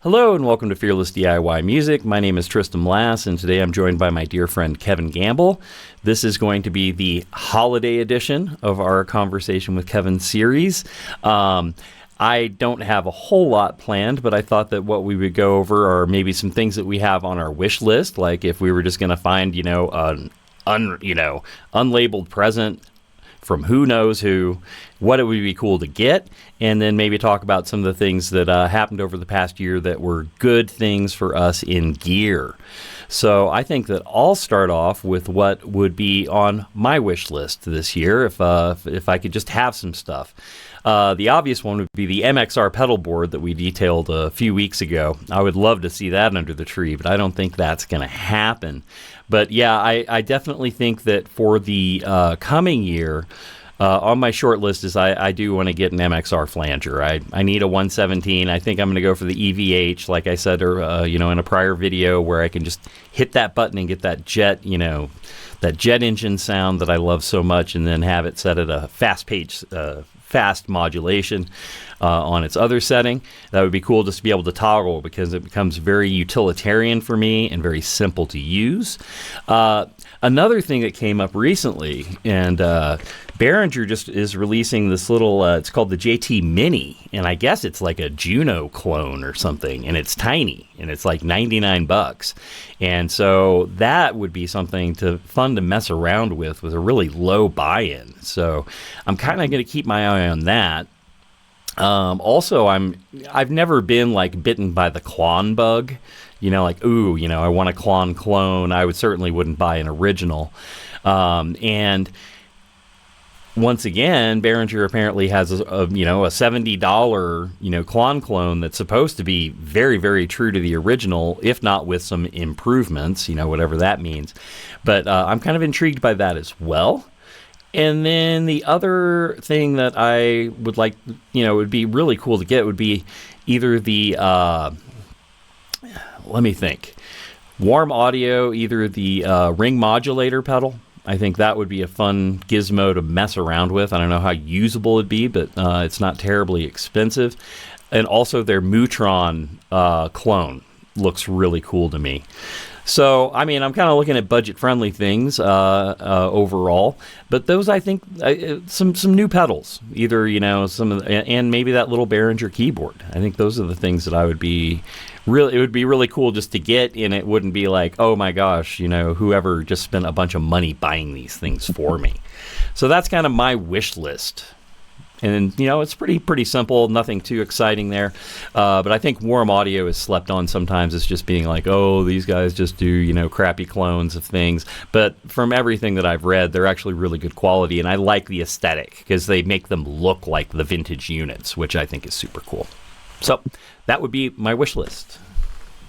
Hello and welcome to Fearless DIY Music. My name is Tristan Lass, and today I'm joined by my dear friend Kevin Gamble. This is going to be the holiday edition of our Conversation with Kevin series. I don't have a whole lot planned, but I thought that what we would go over are maybe some things that we have on our wish list, like if we were just going to find, an unlabeled present from who knows who, what it would be cool to get, and then maybe talk about some of the things that happened over the past year that were good things for us in gear. So I think that I'll start off with what would be on my wish list this year if I could just have some stuff. The obvious one would be the MXR pedal board that we detailed a few weeks ago. I would love to see that under the tree, but I don't think that's going to happen. But yeah, I definitely think that for the coming year, on my short list is I do want to get an MXR flanger. I need a 117. I think I'm going to go for the EVH, like I said, in a prior video, where I can just hit that button and get that jet engine sound that I love so much, and then have it set at a fast modulation on its other setting. That would be cool just to be able to toggle, because it becomes very utilitarian for me and very simple to use. Another thing that came up recently, and Behringer just is releasing this little, it's called the JT Mini, and I guess it's like a Juno clone or something, and it's tiny, and it's like $99. And so that would be something fun to mess around with a really low buy-in. So I'm kind of going to keep my eye on that. Also, I've never been like bitten by the Klon bug, I want a Klon clone. I wouldn't buy an original. And once again, Behringer apparently has a $70 Klon clone that's supposed to be very, very true to the original, if not with some improvements, whatever that means. But I'm kind of intrigued by that as well. And then the other thing that I would like, would be really cool to get would be either the, let me think, Warm Audio, either the ring modulator pedal. I think that would be a fun gizmo to mess around with. I don't know how usable it'd be, but it's not terribly expensive. And also their Mutron clone looks really cool to me. So, I'm kind of looking at budget-friendly things overall, but those, I think, some new pedals, either, and maybe that little Behringer keyboard. I think those are the things that it would be really cool just to get, and it wouldn't be like, oh my gosh, whoever just spent a bunch of money buying these things for me. So that's kind of my wish list. And, it's pretty simple, nothing too exciting there. But I think Warm Audio is slept on sometimes as just being like, oh, these guys just do, crappy clones of things. But from everything that I've read, they're actually really good quality. And I like the aesthetic because they make them look like the vintage units, which I think is super cool. So that would be my wish list.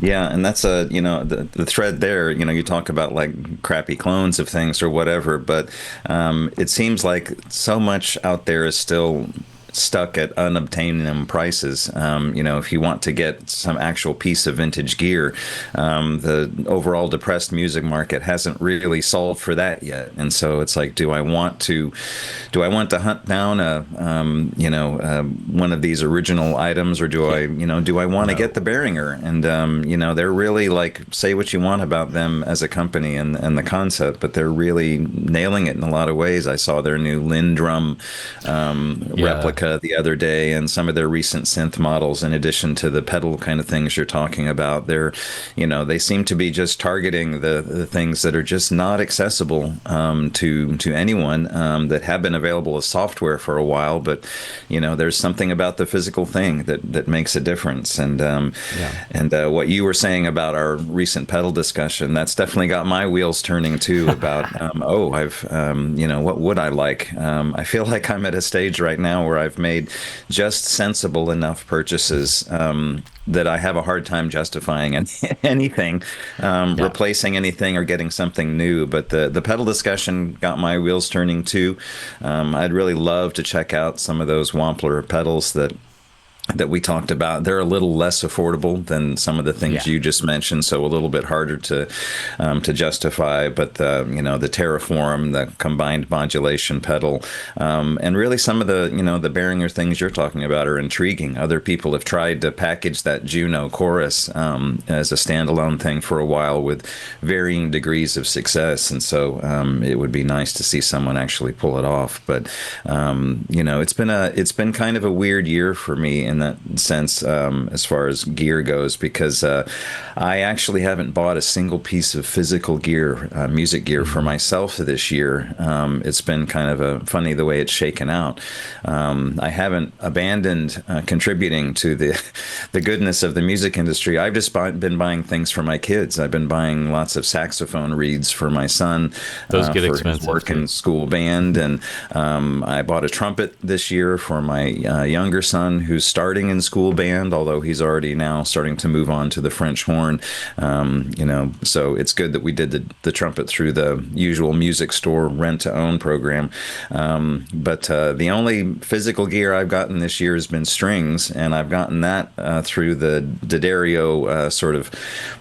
Yeah, and that's the thread there, you talk about like crappy clones of things or whatever, but it seems like so much out there is still stuck at unobtainium prices. If you want to get some actual piece of vintage gear, the overall depressed music market hasn't really solved for that yet. And so it's like, do I want to hunt down one of these original items, or do I want to get the Behringer? And they're really, like, say what you want about them as a company and the concept, but they're really nailing it in a lot of ways. I saw their new Lindrum replica the other day, and some of their recent synth models, in addition to the pedal kind of things you're talking about. They seem to be just targeting the things that are just not accessible to anyone, that have been available as software for a while, but there's something about the physical thing that makes a difference. And what you were saying about our recent pedal discussion, that's definitely got my wheels turning too, about what would I like? I feel like I'm at a stage right now where I've made just sensible enough purchases that I have a hard time justifying anything, replacing anything or getting something new. But the pedal discussion got my wheels turning too. I'd really love to check out some of those Wampler pedals that that we talked about. They're a little less affordable than some of the things Yeah. you just mentioned, so a little bit harder to justify. But the Terraform, the combined modulation pedal, and really some of the Behringer things you're talking about are intriguing. Other people have tried to package that Juno chorus as a standalone thing for a while with varying degrees of success, and so it would be nice to see someone actually pull it off. But it's been kind of a weird year for me in that sense, as far as gear goes, because I actually haven't bought a single piece of physical gear, music gear for myself this year. It's been kind of funny the way it's shaken out. I haven't abandoned contributing to the goodness of the music industry. I've just been buying things for my kids. I've been buying lots of saxophone reeds for my son Those get for his expensive work too. in school band, and I bought a trumpet this year for my younger son who's starting in school band, although he's already now starting to move on to the French horn. So it's good that we did the trumpet through the usual music store rent to own program. But the only physical gear I've gotten this year has been strings, and I've gotten that through the D'Addario sort of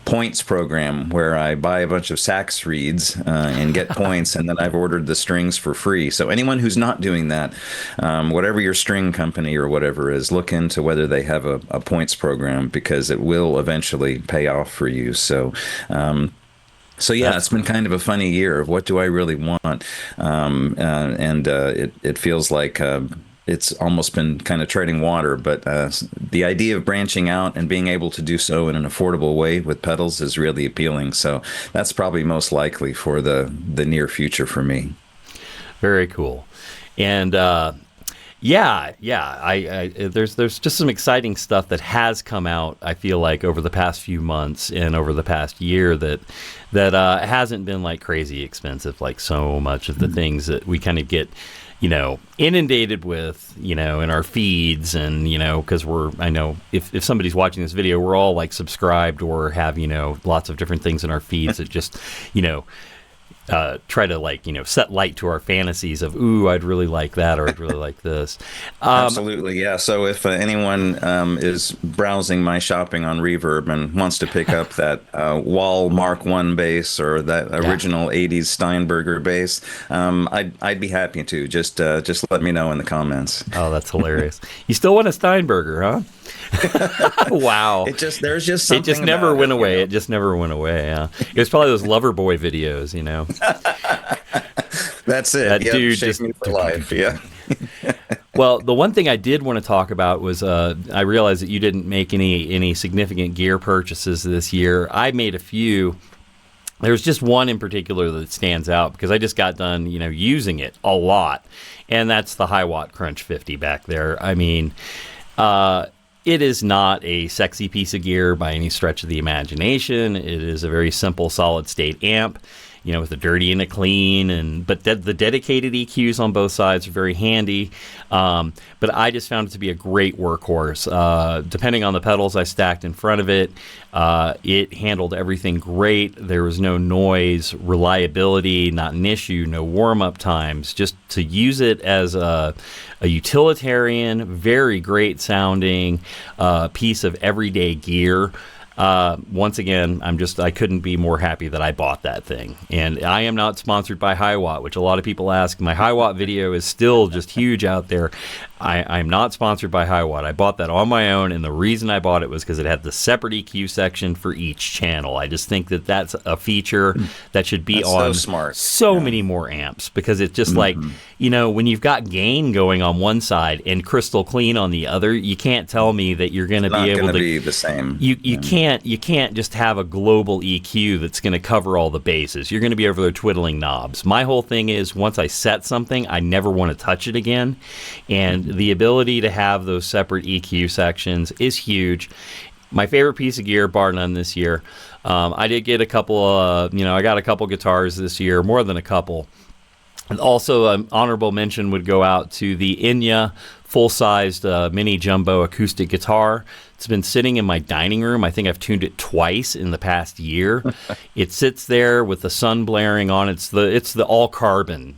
points program, where I buy a bunch of sax reeds and get points, and then I've ordered the strings for free. So anyone who's not doing that, whatever your string company or whatever is, look into whether they have a points program, because it will eventually pay off for you. So yeah, That's it's been kind of a funny year of what do I really want, and it feels like it's almost been kind of treading water. But the idea of branching out and being able to do so in an affordable way with pedals is really appealing. So that's probably most likely for the near future for me. Very cool. And there's just some exciting stuff that has come out, I feel like, over the past few months and over the past year that hasn't been like crazy expensive, like so much of the things that we kind of get inundated with, in our feeds. And, because I know if somebody's watching this video, we're all like subscribed or have, lots of different things in our feeds that just, try to set light to our fantasies of, ooh, I'd really like that, or I'd really like this. Absolutely, yeah. So if anyone is browsing my shopping on Reverb and wants to pick up that Wall Mark One bass or that original '80s Steinberger bass, I'd be happy to. Just let me know in the comments. Oh, that's hilarious. You still want a Steinberger, huh? Wow. There's just something. It just never went away. It just never went away. Yeah. It was probably those Loverboy videos, That's it. That dude Shake just me for life. Yeah. Well, the one thing I did want to talk about was I realized that you didn't make any significant gear purchases this year. I made a few. There's just one in particular that stands out because I just got done, using it a lot, and that's the High Watt Crunch 50 back there. I mean, it is not a sexy piece of gear by any stretch of the imagination. It is a very simple solid state amp, with a dirty and a clean, but the dedicated EQs on both sides are very handy. But I just found it to be a great workhorse. Depending on the pedals I stacked in front of it, it handled everything great. There was no noise, reliability, not an issue, no warm-up times. Just to use it as a utilitarian, very great sounding piece of everyday gear. Once again, I couldn't be more happy that I bought that thing. And I am not sponsored by High Watt, which a lot of people ask. My High Watt video is still just huge out there. I'm not sponsored by High Watt. I bought that on my own, and the reason I bought it was because it had the separate EQ section for each channel. I just think that that's a feature that should be on so many more amps, because it's just like, when you've got gain going on one side and crystal clean on the other, you can't tell me that you're going to be able to be the same. You can't just have a global EQ that's going to cover all the bases. You're going to be over there twiddling knobs. My whole thing is, once I set something, I never want to touch it again. And the ability to have those separate EQ sections is huge. My favorite piece of gear, bar none, this year. I did get a couple I got a couple guitars this year, more than a couple. And also, an honorable mention would go out to the Enya full-sized mini jumbo acoustic guitar. It's been sitting in my dining room. I think I've tuned it twice in the past year. It sits there with the sun blaring on. It's the all carbon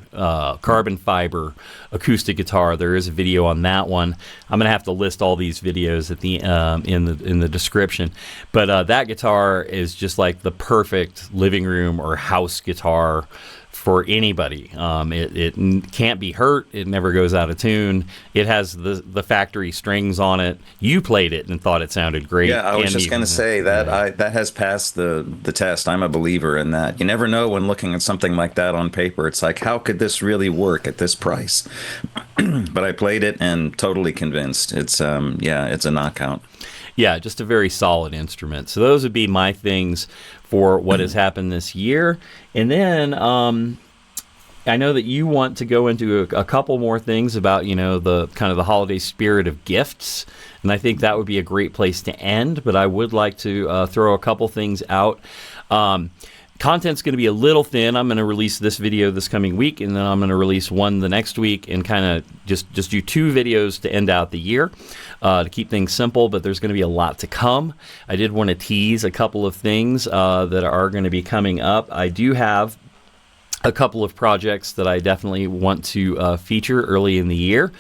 fiber acoustic guitar. There is a video on that one. I'm gonna have to list all these videos at the in the description. But that guitar is just like the perfect living room or house guitar for anybody. It can't be hurt. It never goes out of tune. It has the factory strings on it. You played it and thought it sounded great. Yeah, I was just going to say that that has passed the test. I'm a believer in that. You never know when looking at something like that on paper. It's like, how could this really work at this price? But I played it and totally convinced. It's it's a knockout. Yeah, just a very solid instrument. So those would be my things for what has happened this year. And then I know that you want to go into a couple more things about, the kind of the holiday spirit of gifts. And I think that would be a great place to end. But I would like to throw a couple things out. Content's going to be a little thin. I'm going to release this video this coming week, and then I'm going to release one the next week, and kind of just do 2 videos to end out the year to keep things simple. But there's going to be a lot to come. I did want to tease a couple of things that are going to be coming up. I do have a couple of projects that I definitely want to feature early in the year.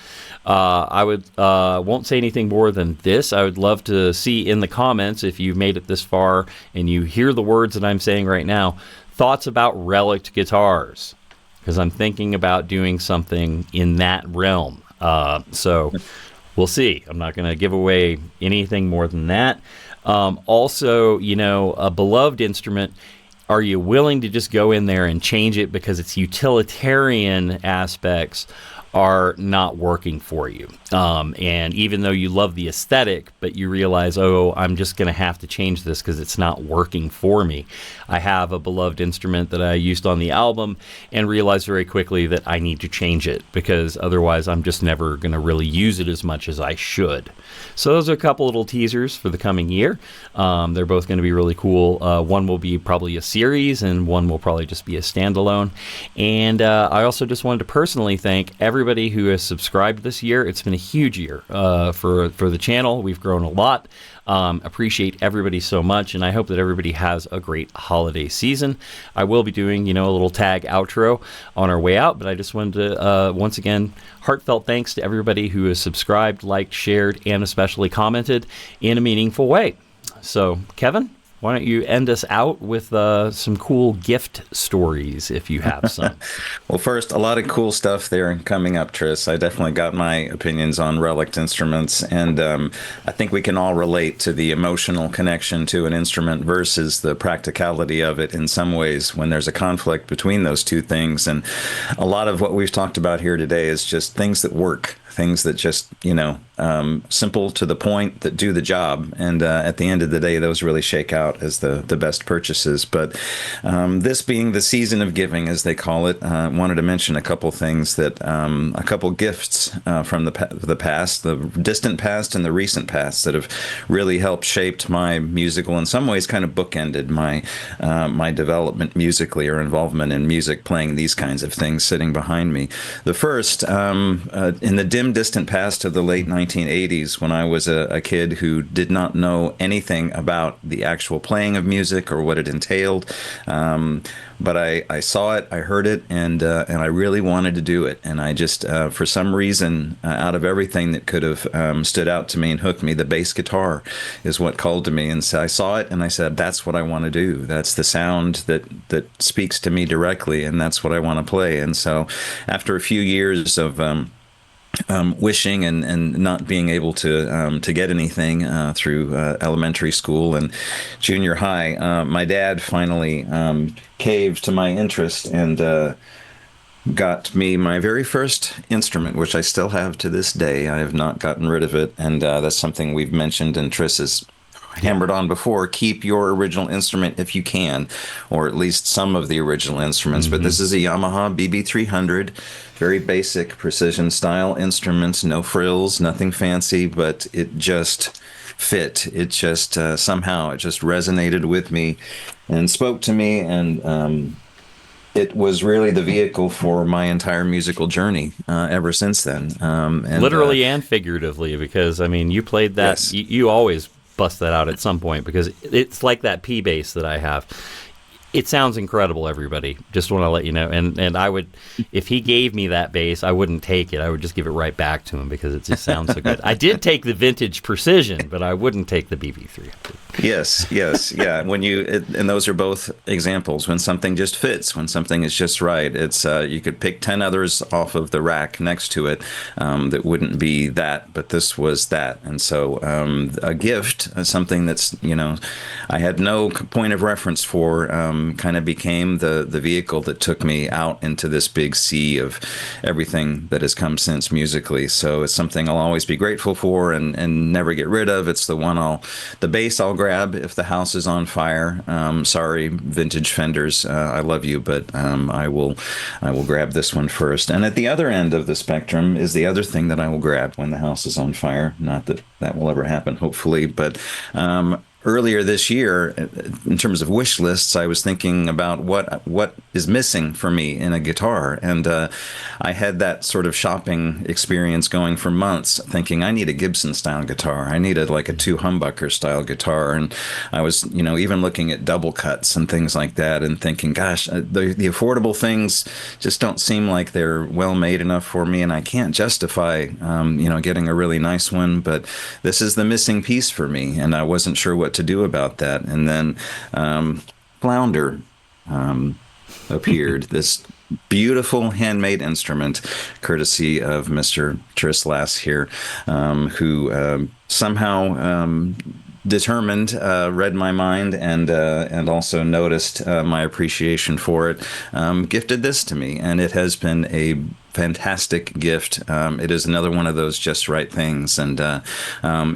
I won't say anything more than this. I would love to see in the comments, if you've made it this far and you hear the words that I'm saying right now, thoughts about relic guitars, because I'm thinking about doing something in that realm. So we'll see. I'm not going to give away anything more than that. Also, a beloved instrument. Are you willing to just go in there and change it because its utilitarian aspects are not working for you? And even though you love the aesthetic, but you realize, I'm just going to have to change this because it's not working for me. I have a beloved instrument that I used on the album and realized very quickly that I need to change it because otherwise I'm just never going to really use it as much as I should. So those are a couple little teasers for the coming year. They're both going to be really cool. One will be probably a series and one will probably just be a standalone. And I also just wanted to personally thank everybody who has subscribed this year. It's been a huge year for the channel. We've grown a lot. Appreciate everybody so much, and I hope that everybody has a great holiday season. I will be doing, a little tag outro on our way out, but I just wanted to, once again, heartfelt thanks to everybody who has subscribed, liked, shared, and especially commented in a meaningful way. So, Kevin, why don't you end us out with some cool gift stories, if you have some? Well, first, a lot of cool stuff there coming up, Tris. I definitely got my opinions on relic instruments, and I think we can all relate to the emotional connection to an instrument versus the practicality of it in some ways when there's a conflict between those two things. And a lot of what we've talked about here today is just things that work, things that just, simple to the point, that do the job. And at the end of the day, those really shake out as the best purchases. But this being the season of giving, as they call it, I wanted to mention a couple things a couple gifts from the past, the distant past and the recent past that have really helped shaped my musical, in some ways kind of bookended my development musically, or involvement in music, playing these kinds of things sitting behind me. The first, in the dim distant past of the late 1980s, when I was a kid who did not know anything about the actual playing of music or what it entailed, but I saw it, I heard it, and I really wanted to do it. And I just, for some reason, out of everything that could have stood out to me and hooked me, the bass guitar is what called to me. And so I saw it, and I said, that's what I want to do. That's the sound that speaks to me directly, and that's what I want to play. And so after a few years of wishing and not being able to get anything through elementary school and junior high, my dad finally caved to my interest and got me my very first instrument, which I still have to this day. I have not gotten rid of it, and that's something we've mentioned, and Tris has hammered on before. Keep your original instrument if you can, or at least some of the original instruments. But this is a Yamaha BB300, very basic precision style instruments, no frills, nothing fancy, but it just fit. It just somehow it just resonated with me and spoke to me, and it was really the vehicle for my entire musical journey ever since then. Literally and figuratively, because I mean, you played that. Yes. You always bust that out at some point because it's like that P bass that I have. It sounds incredible, everybody. Just want to let you know. And I would, if he gave me that bass, I wouldn't take it. I would just give it right back to him because it just sounds so good. I did take the vintage Precision, but I wouldn't take the BB3. Yes, yeah. And those are both examples when something just fits, when something is just right. It's you could pick 10 others off of the rack next to it that wouldn't be that, but this was that. And so a gift, something that's I had no point of reference for, kind of became the vehicle that took me out into this big sea of everything that has come since musically. So it's something I'll always be grateful for and never get rid of. It's the bass I'll grab if the house is on fire. Sorry, vintage Fenders, I love you, but I will grab this one first. And at the other end of the spectrum is the other thing that I will grab when the house is on fire. Not that that will ever happen, hopefully, but earlier this year, in terms of wish lists, I was thinking about what is missing for me in a guitar, and I had that sort of shopping experience going for months, thinking I need a Gibson style guitar, I needed like a two humbucker style guitar, and I was even looking at double cuts and things like that, and thinking, gosh, the affordable things just don't seem like they're well made enough for me, and I can't justify getting a really nice one, but this is the missing piece for me, and I wasn't sure what to do about that. And then Flounder appeared, this beautiful handmade instrument, courtesy of Mr. Tris Lass here, who somehow determined, read my mind, and also noticed my appreciation for it, gifted this to me, and it has been a fantastic gift. It is another one of those just right things, and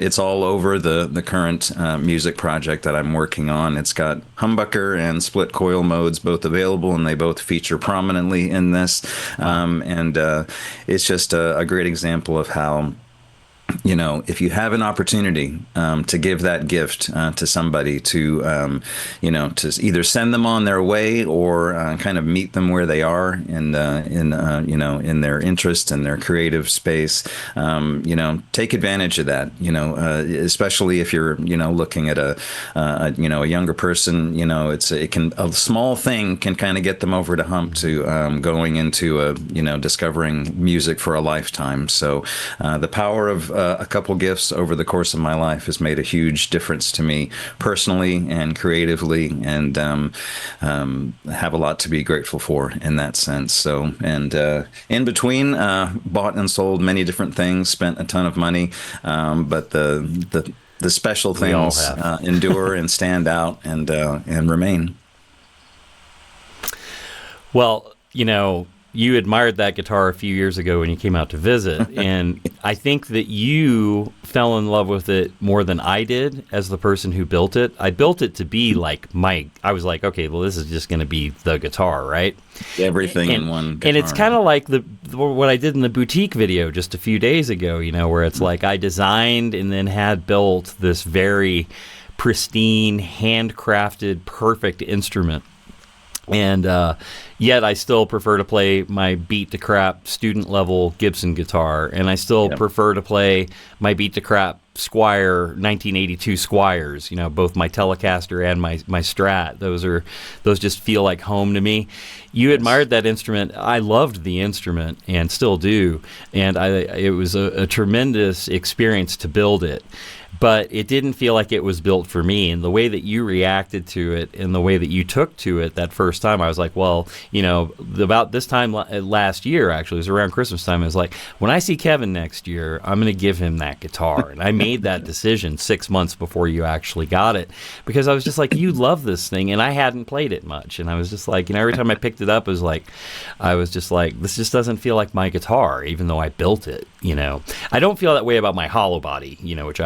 it's all over the current music project that I'm working on. It's got humbucker and split coil modes both available, and they both feature prominently in this. And it's just a great example of how, if you have an opportunity to give that gift to somebody, to to either send them on their way or kind of meet them where they are in their interest and their creative space, take advantage of that. Especially if you're looking at a younger person. A small thing can kind of get them over the hump to going into discovering music for a lifetime. So the power of a couple gifts over the course of my life has made a huge difference to me personally and creatively, and have a lot to be grateful for in that sense. So, and in between, bought and sold many different things, spent a ton of money, but the special things endure and stand out and remain. Well, you admired that guitar a few years ago when you came out to visit, and I think that you fell in love with it more than I did as the person who built it. I built it to be like I was like, okay, well, this is just going to be the guitar, right? Everything in one guitar. And it's kind of like what I did in the boutique video just a few days ago, where it's like I designed and then had built this very pristine, handcrafted, perfect instrument. And yet I still prefer to play my beat to crap student level Gibson guitar, and I still prefer to play my beat to crap Squier 1982 Squiers, both my Telecaster and my Strat. Those just feel like home to me. You admired that instrument. I loved the instrument and still do, and it was a tremendous experience to build it. But it didn't feel like it was built for me. And the way that you reacted to it and the way that you took to it that first time, I was like, well, about this time last year, actually, it was around Christmas time, I was like, when I see Kevin next year, I'm going to give him that guitar. And I made that decision 6 months before you actually got it, because I was just like, you love this thing. And I hadn't played it much. And I was just like, every time I picked it up, I was just like, this just doesn't feel like my guitar, even though I built it. I don't feel that way about my hollow body, which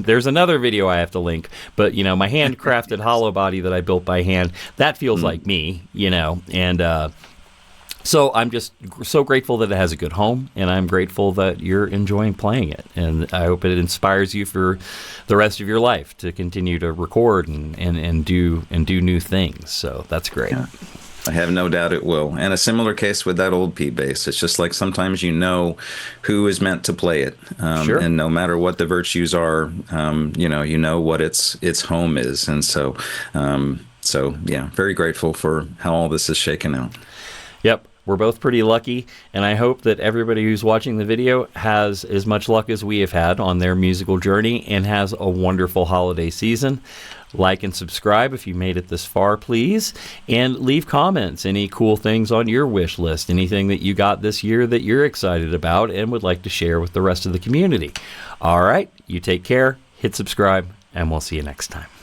there's another video I have to link, but my handcrafted hollow body that I built by hand, that feels like me, and so I'm just so grateful that it has a good home, and I'm grateful that you're enjoying playing it, and I hope it inspires you for the rest of your life to continue to record and do new things. So that's great. Yeah. I have no doubt it will. And a similar case with that old P bass. It's just like sometimes you know who is meant to play it. Sure. And no matter what the virtues are, you know what its home is. And so yeah, very grateful for how all this is shaken out. Yep. We're both pretty lucky, and I hope that everybody who's watching the video has as much luck as we have had on their musical journey and has a wonderful holiday season. Like and subscribe if you made it this far, please, and leave comments. Any cool things on your wish list, anything that you got this year that you're excited about and would like to share with the rest of the community. All right, you take care, hit subscribe, and we'll see you next time.